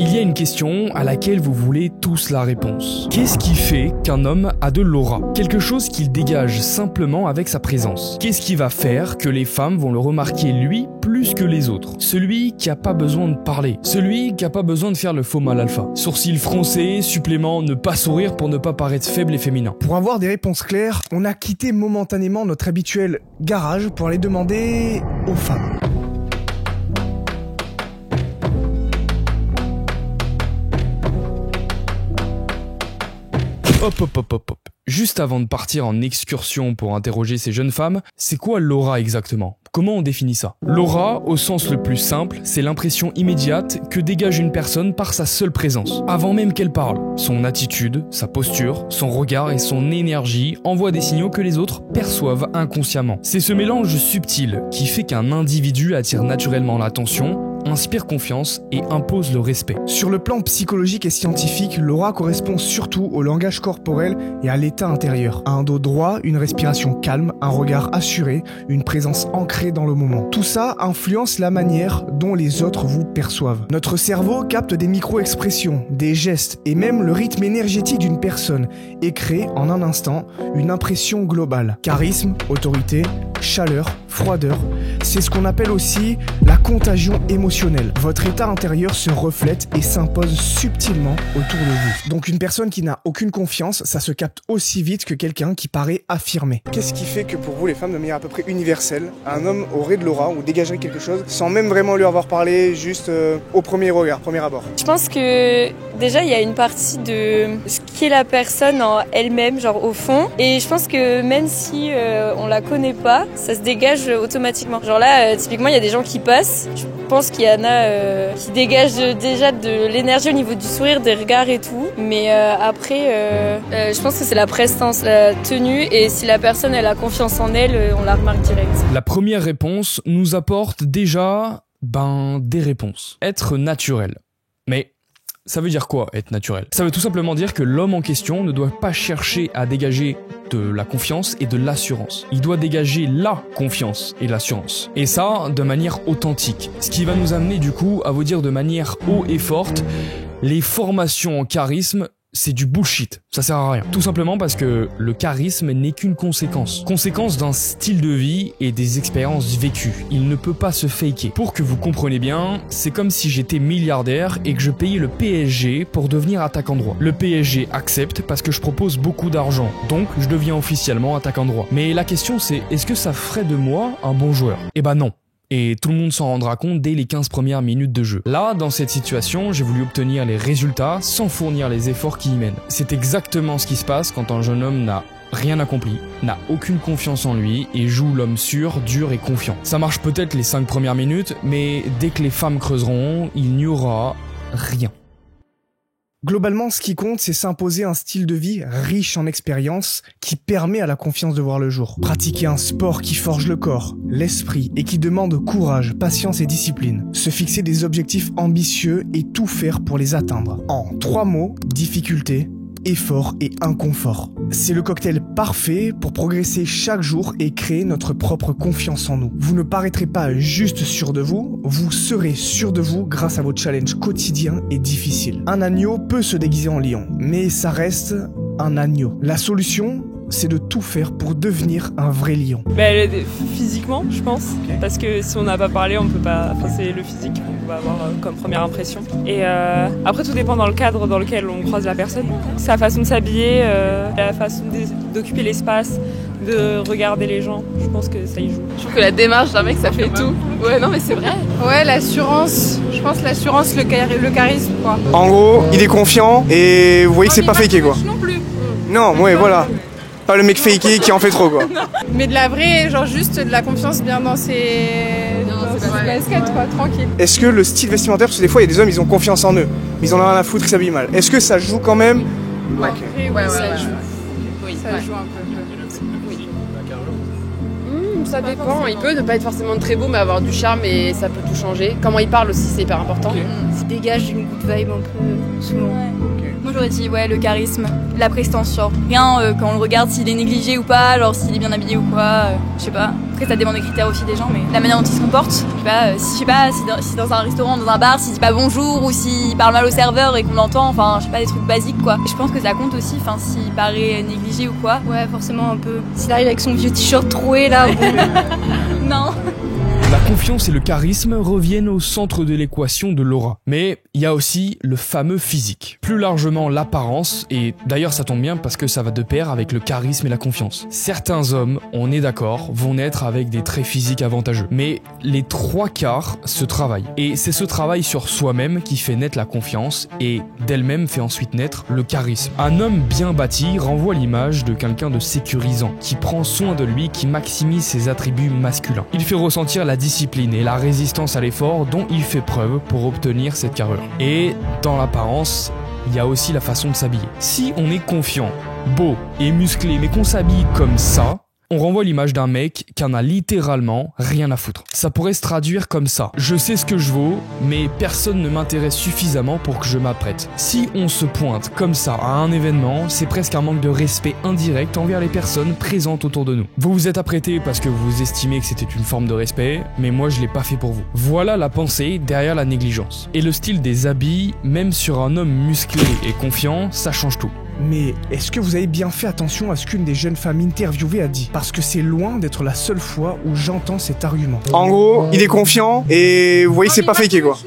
Il y a une question à laquelle vous voulez tous la réponse. Qu'est-ce qui fait qu'un homme a de l'aura? Quelque chose qu'il dégage simplement avec sa présence. Qu'est-ce qui va faire que les femmes vont le remarquer lui plus que les autres? Celui qui a pas besoin de parler. Celui qui a pas besoin de faire le faux mal alpha. Sourcils froncés, supplément, ne pas sourire pour ne pas paraître faible et féminin. Pour avoir des réponses claires, on a quitté momentanément notre habituel garage pour aller demander aux femmes. Hop. Juste avant de partir en excursion pour interroger ces jeunes femmes, c'est quoi l'aura exactement? Comment on définit ça? L'aura, au sens le plus simple, c'est l'impression immédiate que dégage une personne par sa seule présence, avant même qu'elle parle. Son attitude, sa posture, son regard et son énergie envoient des signaux que les autres perçoivent inconsciemment. C'est ce mélange subtil qui fait qu'un individu attire naturellement l'attention, inspire confiance et impose le respect. Sur le plan psychologique et scientifique, l'aura correspond surtout au langage corporel et à l'état intérieur. Un dos droit, une respiration calme, un regard assuré, une présence ancrée dans le moment. Tout ça influence la manière dont les autres vous perçoivent. Notre cerveau capte des micro-expressions, des gestes et même le rythme énergétique d'une personne et crée en un instant une impression globale. Charisme, autorité, chaleur, froideur, c'est ce qu'on appelle aussi la contagion émotionnelle. Votre état intérieur se reflète et s'impose subtilement autour de vous. Donc une personne qui n'a aucune confiance, ça se capte aussi vite que quelqu'un qui paraît affirmé. Qu'est-ce qui fait que pour vous les femmes, de manière à peu près universelle, un homme aurait de l'aura ou dégagerait quelque chose sans même vraiment lui avoir parlé, juste au premier regard, premier abord? Je pense que déjà il y a une partie de ce qu'est la personne en elle-même, genre au fond, et je pense que même si on la connaît pas, ça se dégage automatiquement. Genre là, typiquement, il y a des gens qui passent. Je pense qu'il y en a qui dégagent déjà de l'énergie au niveau du sourire, des regards et tout. Mais après, je pense que c'est la prestance, la tenue. Et si la personne elle a confiance en elle, on la remarque direct. La première réponse nous apporte déjà, des réponses. Être naturel. Mais ça veut dire quoi, être naturel? Ça veut tout simplement dire que l'homme en question ne doit pas chercher à dégager de la confiance et de l'assurance. Il doit dégager la confiance et l'assurance. Et ça, de manière authentique. Ce qui va nous amener du coup à vous dire de manière haut et forte, les formations en charisme, c'est du bullshit, ça sert à rien. Tout simplement parce que le charisme n'est qu'une conséquence. Conséquence d'un style de vie et des expériences vécues. Il ne peut pas se faker. Pour que vous compreniez bien, c'est comme si j'étais milliardaire et que je payais le PSG pour devenir attaquant droit. Le PSG accepte parce que je propose beaucoup d'argent, donc je deviens officiellement attaquant droit. Mais la question c'est, est-ce que ça ferait de moi un bon joueur? Eh ben non. Et tout le monde s'en rendra compte dès les 15 premières minutes de jeu. Là, dans cette situation, j'ai voulu obtenir les résultats sans fournir les efforts qui y mènent. C'est exactement ce qui se passe quand un jeune homme n'a rien accompli, n'a aucune confiance en lui et joue l'homme sûr, dur et confiant. Ça marche peut-être les 5 premières minutes, mais dès que les femmes creuseront, il n'y aura rien. Globalement, ce qui compte, c'est s'imposer un style de vie riche en expérience qui permet à la confiance de voir le jour. Pratiquer un sport qui forge le corps, l'esprit et qui demande courage, patience et discipline. Se fixer des objectifs ambitieux et tout faire pour les atteindre. En 3 mots, difficulté, effort et inconfort. C'est le cocktail parfait pour progresser chaque jour et créer notre propre confiance en nous. Vous ne paraîtrez pas juste sûr de vous, vous serez sûr de vous grâce à vos challenges quotidiens et difficiles. Un agneau peut se déguiser en lion, mais ça reste un agneau. La solution, c'est de tout faire pour devenir un vrai lion. Physiquement, je pense. Okay. Parce que si on n'a pas parlé, on peut pas. Enfin, c'est le physique qu'on va avoir comme première impression. Et après, tout dépend dans le cadre dans lequel on croise la personne. Sa façon de s'habiller, la façon d'occuper l'espace, de regarder les gens. Je pense que ça y joue. Je trouve que la démarche d'un mec, ça fait tout. Ouais, non, mais c'est vrai. Ouais, l'assurance. Je pense l'assurance, le charisme, quoi. En gros, il est confiant et vous voyez que c'est pas faké, quoi. Non plus. Non, ouais, voilà. Pas le mec faké qui en fait trop, quoi. Mais de la vraie, genre juste de la confiance bien dans ses baskets, quoi, tranquille. Est-ce que le style vestimentaire, parce que des fois il y a des hommes, ils ont confiance en eux, mais ils en ont rien à foutre, ils s'habillent mal. Est-ce que ça joue quand même? Ouais, okay. ouais, ça joue. Oui, ça joue un peu. Ça dépend, il peut ne pas être forcément très beau mais avoir du charme et ça peut tout changer. Comment il parle aussi, c'est hyper important. Okay. dégage une good vibe un peu souvent. Ouais. Moi j'aurais dit le charisme, la prestance, genre rien quand on le regarde s'il est négligé ou pas, genre s'il est bien habillé ou quoi, je sais pas. Après ça dépend des critères aussi des gens, mais la manière dont il se comporte, si dans un restaurant, dans un bar, s'il dit pas bonjour ou s'il parle mal au serveur et qu'on l'entend, enfin je sais pas, des trucs basiques quoi. Et je pense que ça compte aussi, enfin s'il paraît négligé ou quoi. Ouais, forcément un peu. S'il arrive avec son vieux t-shirt troué là, non. La confiance et le charisme reviennent au centre de l'équation de Laura. Mais il y a aussi le fameux physique. Plus largement l'apparence, et d'ailleurs ça tombe bien parce que ça va de pair avec le charisme et la confiance. Certains hommes, on est d'accord, vont naître avec des traits physiques avantageux. Mais les 3/4 se travaillent. Et c'est ce travail sur soi-même qui fait naître la confiance et d'elle-même fait ensuite naître le charisme. Un homme bien bâti renvoie l'image de quelqu'un de sécurisant, qui prend soin de lui, qui maximise ses attributs masculins. Il fait ressentir la discipline et la résistance à l'effort dont il fait preuve pour obtenir cette carrure. Et dans l'apparence, il y a aussi la façon de s'habiller. Si on est confiant, beau et musclé mais qu'on s'habille comme ça, on renvoie l'image d'un mec qui en a littéralement rien à foutre. Ça pourrait se traduire comme ça. Je sais ce que je vaux, mais personne ne m'intéresse suffisamment pour que je m'apprête. Si on se pointe comme ça à un événement, c'est presque un manque de respect indirect envers les personnes présentes autour de nous. Vous vous êtes apprêté parce que vous estimez que c'était une forme de respect, mais moi je l'ai pas fait pour vous. Voilà la pensée derrière la négligence. Et le style des habits, même sur un homme musclé et confiant, ça change tout. Mais est-ce que vous avez bien fait attention à ce qu'une des jeunes femmes interviewées a dit? Parce que c'est loin d'être la seule fois où j'entends cet argument. En gros, il est confiant et vous voyez, c'est pas faké quoi.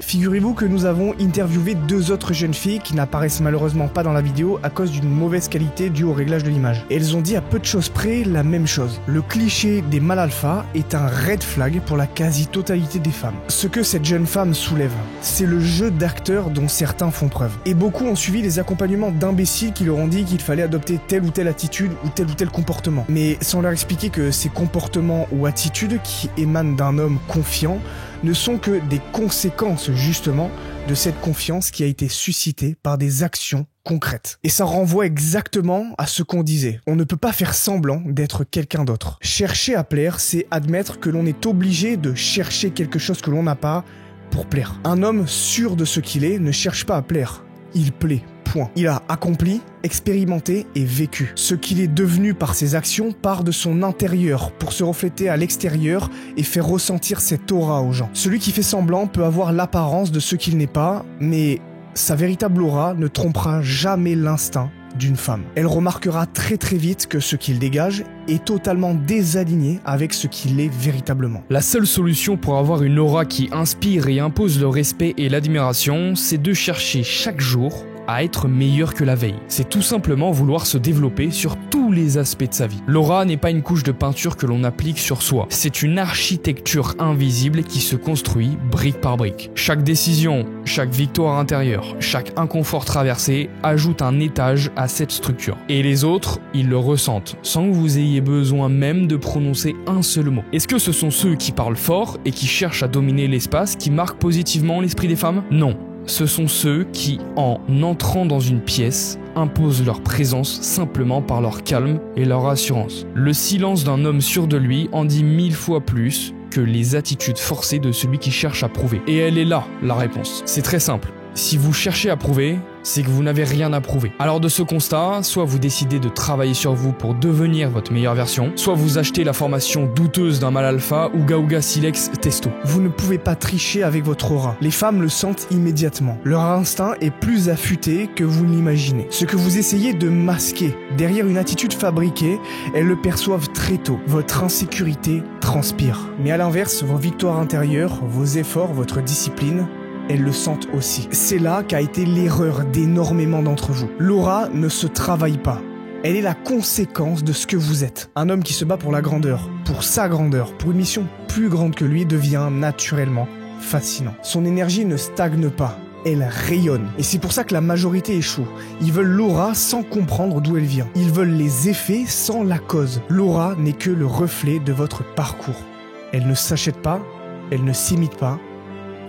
Figurez-vous que nous avons interviewé 2 autres jeunes filles qui n'apparaissent malheureusement pas dans la vidéo à cause d'une mauvaise qualité due au réglage de l'image. Et elles ont dit à peu de choses près la même chose. Le cliché des mâles alpha est un red flag pour la quasi-totalité des femmes. Ce que cette jeune femme soulève, c'est le jeu d'acteur dont certains font preuve. Et beaucoup ont suivi les accompagnements d'imbéciles qui leur ont dit qu'il fallait adopter telle ou telle attitude ou tel comportement. Mais sans leur expliquer que ces comportements ou attitudes qui émanent d'un homme confiant ne sont que des conséquences justement de cette confiance qui a été suscitée par des actions concrètes. Et ça renvoie exactement à ce qu'on disait. On ne peut pas faire semblant d'être quelqu'un d'autre. Chercher à plaire, c'est admettre que l'on est obligé de chercher quelque chose que l'on n'a pas pour plaire. Un homme sûr de ce qu'il est ne cherche pas à plaire. Il plaît. Point. Il a accompli, expérimenté et vécu. Ce qu'il est devenu par ses actions part de son intérieur pour se refléter à l'extérieur et faire ressentir cette aura aux gens. Celui qui fait semblant peut avoir l'apparence de ce qu'il n'est pas, mais sa véritable aura ne trompera jamais l'instinct d'une femme. Elle remarquera très vite que ce qu'il dégage est totalement désaligné avec ce qu'il est véritablement. La seule solution pour avoir une aura qui inspire et impose le respect et l'admiration, c'est de chercher chaque jour à être meilleur que la veille. C'est tout simplement vouloir se développer sur tous les aspects de sa vie. L'aura n'est pas une couche de peinture que l'on applique sur soi. C'est une architecture invisible qui se construit brique par brique. Chaque décision, chaque victoire intérieure, chaque inconfort traversé ajoute un étage à cette structure. Et les autres, ils le ressentent, sans que vous ayez besoin même de prononcer un seul mot. Est-ce que ce sont ceux qui parlent fort et qui cherchent à dominer l'espace qui marquent positivement l'esprit des femmes? Non. Ce sont ceux qui, en entrant dans une pièce, imposent leur présence simplement par leur calme et leur assurance. Le silence d'un homme sûr de lui en dit 1000 fois plus que les attitudes forcées de celui qui cherche à prouver. Et elle est là, la réponse. C'est très simple. Si vous cherchez à prouver, c'est que vous n'avez rien à prouver. Alors de ce constat, soit vous décidez de travailler sur vous pour devenir votre meilleure version, soit vous achetez la formation douteuse d'un mâle alpha ou Gaouga Silex Testo. Vous ne pouvez pas tricher avec votre aura. Les femmes le sentent immédiatement. Leur instinct est plus affûté que vous ne l'imaginez. Ce que vous essayez de masquer derrière une attitude fabriquée, elles le perçoivent très tôt. Votre insécurité transpire. Mais à l'inverse, vos victoires intérieures, vos efforts, votre discipline, elles le sentent aussi. C'est là qu'a été l'erreur d'énormément d'entre vous. L'aura ne se travaille pas. Elle est la conséquence de ce que vous êtes. Un homme qui se bat pour la grandeur, pour sa grandeur, pour une mission plus grande que lui devient naturellement fascinant. Son énergie ne stagne pas. Elle rayonne. Et c'est pour ça que la majorité échoue. Ils veulent l'aura sans comprendre d'où elle vient. Ils veulent les effets sans la cause. L'aura n'est que le reflet de votre parcours. Elle ne s'achète pas, elle ne s'imite pas,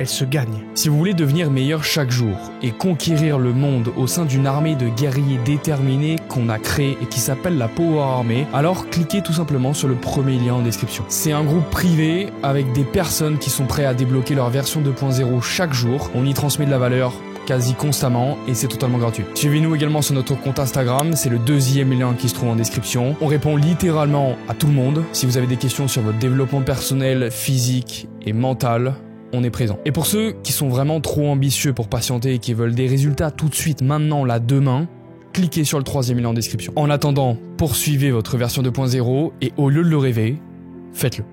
elle se gagne. Si vous voulez devenir meilleur chaque jour et conquérir le monde au sein d'une armée de guerriers déterminés qu'on a créé et qui s'appelle la Power Army, alors cliquez tout simplement sur le premier lien en description. C'est un groupe privé avec des personnes qui sont prêts à débloquer leur version 2.0 chaque jour. On y transmet de la valeur quasi constamment et c'est totalement gratuit. Suivez-nous également sur notre compte Instagram, c'est le deuxième lien qui se trouve en description. On répond littéralement à tout le monde. Si vous avez des questions sur votre développement personnel, physique et mental, on est présent. Et pour ceux qui sont vraiment trop ambitieux pour patienter et qui veulent des résultats tout de suite, maintenant, là, demain, cliquez sur le troisième lien en description. En attendant, poursuivez votre version 2.0 et au lieu de le rêver, faites-le.